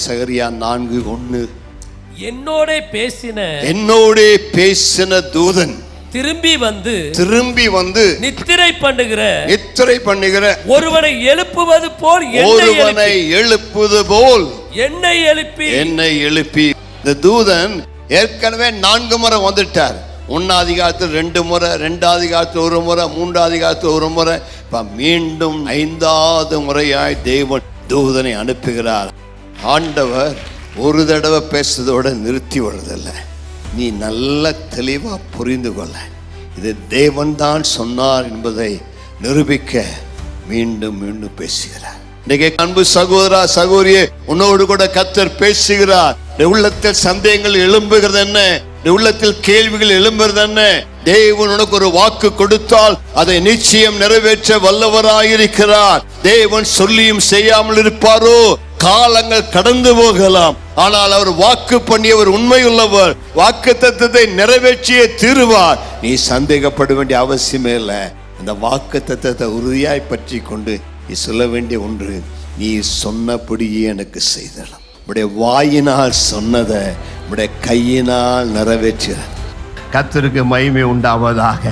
சகரியா 4:1. என்னோட பேசின தூதன் திரும்பி வந்து நித்திரை பண்ணுகிற ஒருவனை எழுப்புவது போல் என்னை எழுப்பி. இந்த தூதன் ஏற்கனவே 4 முறை வந்துட்டார். 1 அதிகாரத்தில் 2 முறை, 2 அதிகாரத்தில் 1 முறை, 3 அதிகாரத்தில் 1 முறை. மீண்டும் 5வது முறையாய் தேவன் தூதனை அனுப்புகிறார். ஆண்டவர் ஒரு தடவை பேசுறதோட நிறுத்தி விடுறதில்லை. நீ நல்ல தெளிவா புரிந்து கொள்ள, இது தேவன் தான் சொன்னார் என்பதை நிரூபிக்க மீண்டும் மீண்டும் பேசுகிறார். இன்னைக்கு அன்பு சகோதரா சகோதரியே, உன்னோடு கூட கர்த்தர் பேசுகிறார். உள்ளத்தில் சந்தேகங்கள் எழும்புகிறது என்ன, உள்ளத்தில் கேள்விகள் எழும்புகிறது என்ன? தேவன் உனக்கு ஒரு வாக்கு கொடுத்தால் அதை நிச்சயம் நிறைவேற்ற வல்லவராயிருக்கிறார். தேவன் சொல்லியும் செய்யாமல் இருப்பாரோ? காலங்கள் கடந்து போகலாம், ஆனால் அவர் வாக்கு பண்ணியவர் உண்மையுள்ளவர். வாக்கு தத்தத்தை நிறைவேற்றியே தீருவார். நீ சந்தேகப்பட வேண்டிய அவசியமே இல்லை. அந்த வாக்கு தத்தத்தை உறுதியாய் பற்றி கொண்டு நீ சொல்ல வேண்டிய ஒன்று, நீ சொன்னபடியே எனக்கு செய்தலாம். உடைய வாயினால் சொன்னதை உடைய கையினால் நிறைவேற்ற. கர்த்தருக்கு மகிமை உண்டாவதாக.